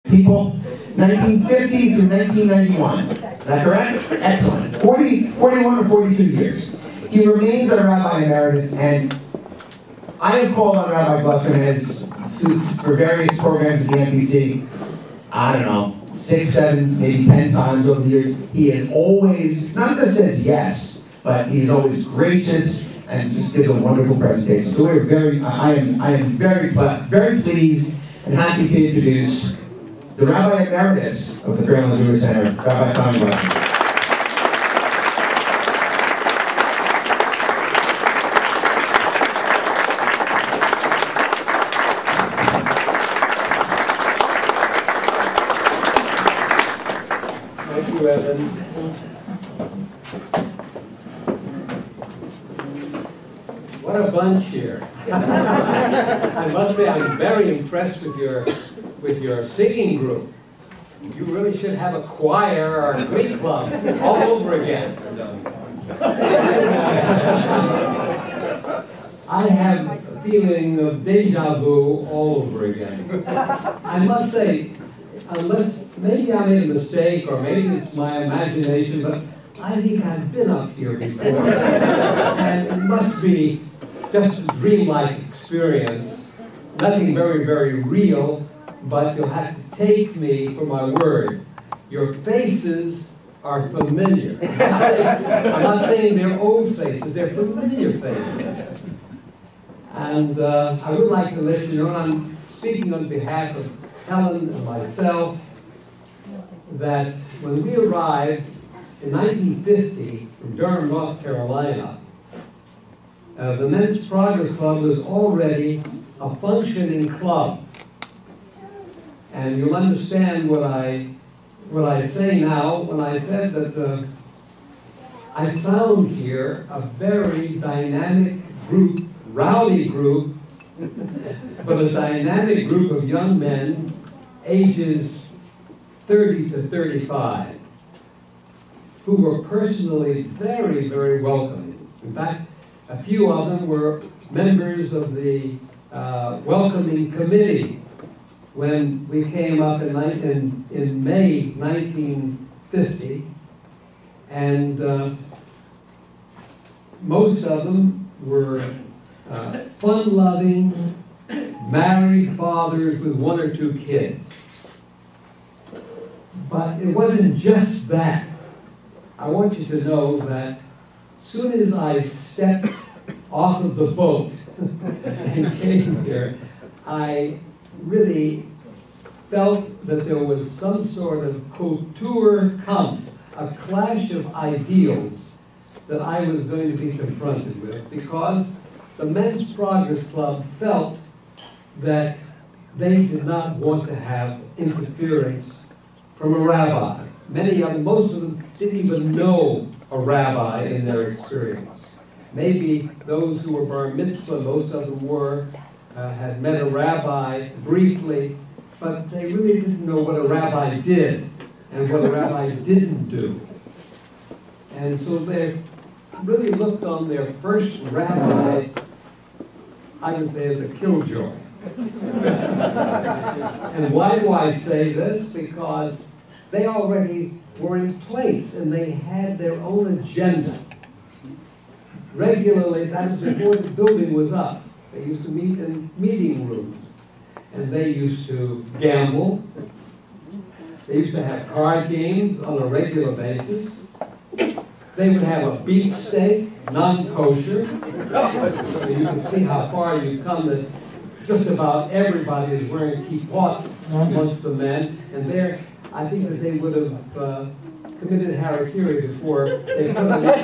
People, 1950 through 1991. Is that correct? Excellent. 41 or 42 years. He remains our Rabbi Emeritus, and I have called on Rabbi Glustrom for various programs at the MPC, I don't know, 6, 7, maybe 10 times over the years. He has always, not just says yes, but he's always gracious and just gives a wonderful presentation. So we're I am very pleased and happy to introduce the Rabbi Emeritus of the Fairlawn Jewish Center, Rabbi Simon Glustrom. Thank you, Evan. What a bunch here. I must say I'm very impressed with your singing group. You really should have a choir or a glee club all over again. I have a feeling of deja vu all over again. I must say, unless maybe I made a mistake or maybe it's my imagination, but I think I've been up here before. And it must be just a dreamlike experience. Nothing very, very real, but you'll have to take me for my word. Your faces are familiar. I'm not saying they're old faces, they're familiar faces. And I would like to let you know, I'm speaking on behalf of Helen and myself, that when we arrived in 1950 from Durham, North Carolina, the Men's Progress Club was already a functioning club. And you'll understand what I say now when I said that I found here a very dynamic group, rowdy group, but a dynamic group of young men, ages 30 to 35, who were personally very, very welcoming. In fact, a few of them were members of the welcoming committee when we came up in May 1950, and most of them were fun-loving, married fathers with 1 or 2 kids. But it wasn't just that. I want you to know that as soon as I stepped off of the boat and came here, I really felt that there was some sort of Kultur Kampf, a clash of ideals that I was going to be confronted with, because the Men's Progress Club felt that they did not want to have interference from a rabbi. Many of them, most of them, didn't even know a rabbi in their experience. Maybe those who were bar mitzvah, most of them were, had met a rabbi briefly, but they really didn't know what a rabbi did and what a rabbi didn't do. And so they really looked on their first rabbi, I would say, as a killjoy. And why do I say this? Because they already were in place and they had their own agenda. Regularly, that was before the building was up. They used to meet in meeting rooms. And they used to gamble. They used to have card games on a regular basis. They would have a beefsteak, non-kosher. So you can see how far you've come, that just about everybody is wearing kippot amongst the men. And there, I think that they would have committed harakiri before they put on their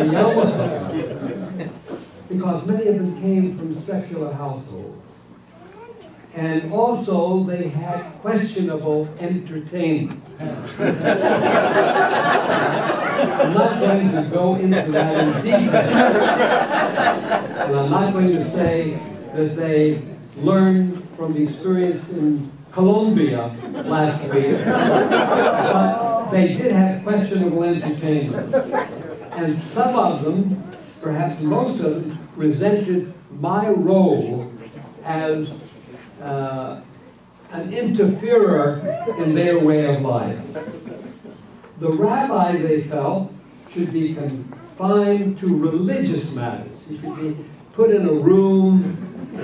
yarmulke, because many of them came from secular households. And also, they had questionable entertainment. I'm not going to go into that in detail. And I'm not going to say that they learned from the experience in Colombia last week, but they did have questionable entertainment. And some of them, perhaps most of them, resented my role as an interferer in their way of life. The rabbi, they felt, should be confined to religious matters. He should be put in a room,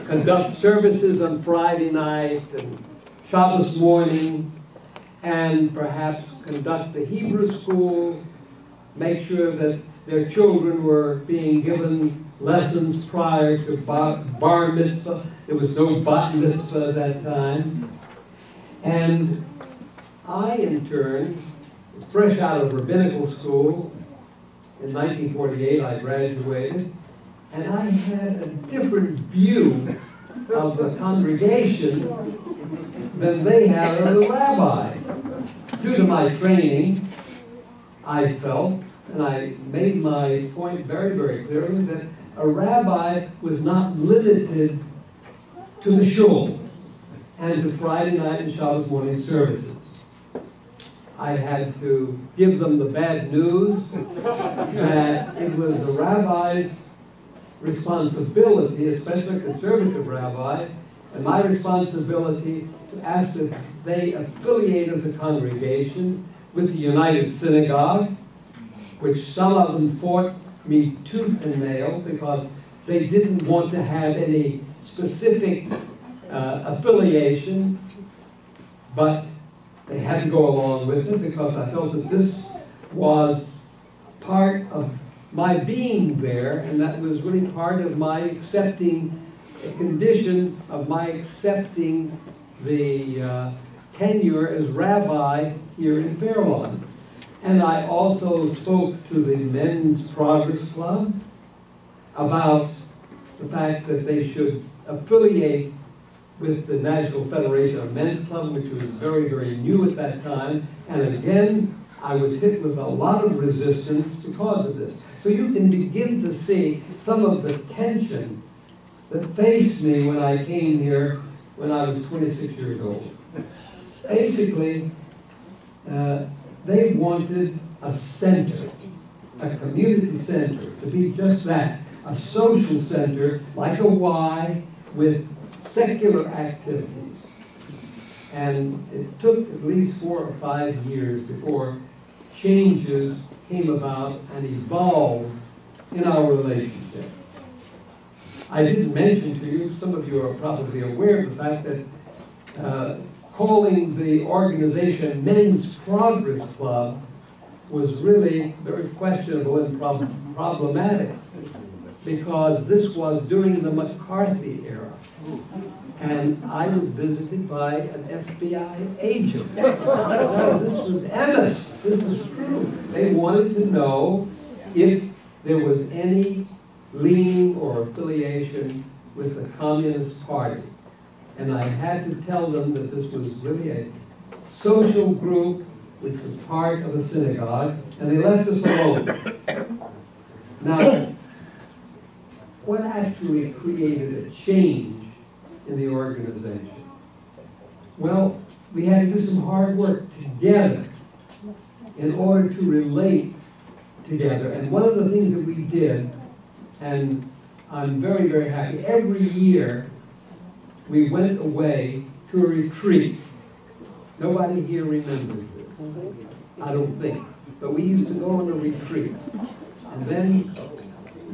conduct services on Friday night and Shabbos morning, and perhaps conduct the Hebrew school, make sure that their children were being given lessons prior to bar mitzvah. There was no bat mitzvah at that time. And I, in turn, was fresh out of rabbinical school. In 1948, I graduated, and I had a different view of the congregation than they had of the rabbi. Due to my training, I felt, and I made my point very, very clearly, that a rabbi was not limited to the shul and to Friday night and Shabbos morning services. I had to give them the bad news that it was the rabbi's responsibility, especially a conservative rabbi, and my responsibility to ask that they affiliate as a congregation with the United Synagogue, which some of them fought me tooth and nail because they didn't want to have any specific affiliation, but they had to go along with it because I felt that this was part of my being there, and that was really part of my accepting, a condition of my accepting the tenure as rabbi here in Fairlawn. And I also spoke to the Men's Progress Club about the fact that they should affiliate with the National Federation of Men's Club, which was very, very new at that time. And again, I was hit with a lot of resistance because of this. So you can begin to see some of the tension that faced me when I came here when I was 26 years old. Basically, they wanted a center, a community center, to be just that, a social center like a Y with secular activities. And it took at least 4 or 5 years before changes came about and evolved in our relationship. I didn't mention to you, some of you are probably aware of the fact that calling the organization Men's Progress Club was really very questionable and problematic, because this was during the McCarthy era. And I was visited by an FBI agent. This was Emmis. This is true. They wanted to know if there was any leaning or affiliation with the Communist Party. And I had to tell them that this was really a social group which was part of a synagogue, and they left us alone. Now, what actually created a change in the organization? Well, we had to do some hard work together in order to relate together. And one of the things that we did, and I'm very, very happy, every year we went away to a retreat. Nobody here remembers this, I don't think. But we used to go on a retreat. And then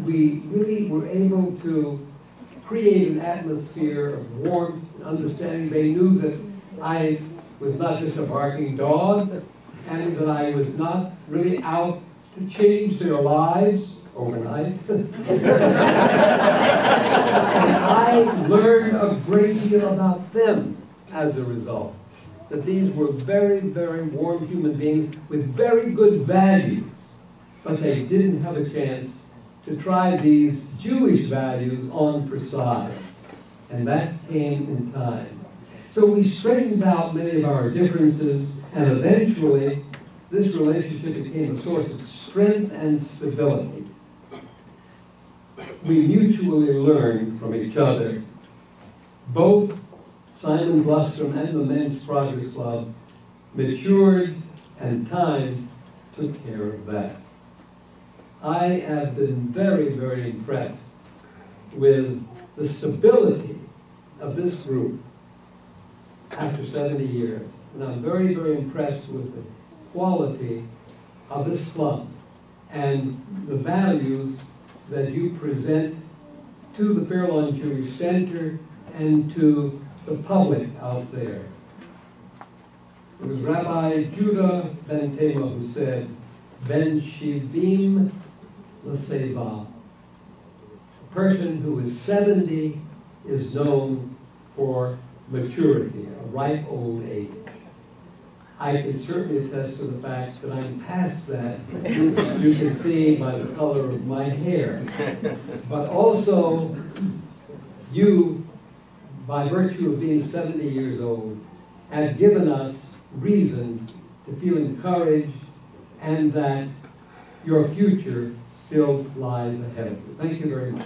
we really were able to create an atmosphere of warmth and understanding. They knew that I was not just a barking dog, and that I was not really out to change their lives overnight. And I learned a great deal about them as a result. That these were very, very warm human beings with very good values, but they didn't have a chance to try these Jewish values on for size. And that came in time. So we straightened out many of our differences, and eventually this relationship became a source of strength and stability. We mutually learned from each other. Both Simon Glustrom and the Men's Progress Club matured, and time took care of that. I have been very, very impressed with the stability of this group. after 70 years. And I'm very, very impressed with the quality of this club and the values that you present to the Fairlawn Jewish Center and to the public out there. It was Rabbi Judah Ben Tema who said, Ben Shivim L'Seva. A person who is 70 is known for maturity, a ripe old age. I can certainly attest to the fact that I'm past that. You can see by the color of my hair. But also, you, by virtue of being 70 years old, have given us reason to feel encouraged and that your future still lies ahead of you. Thank you very much.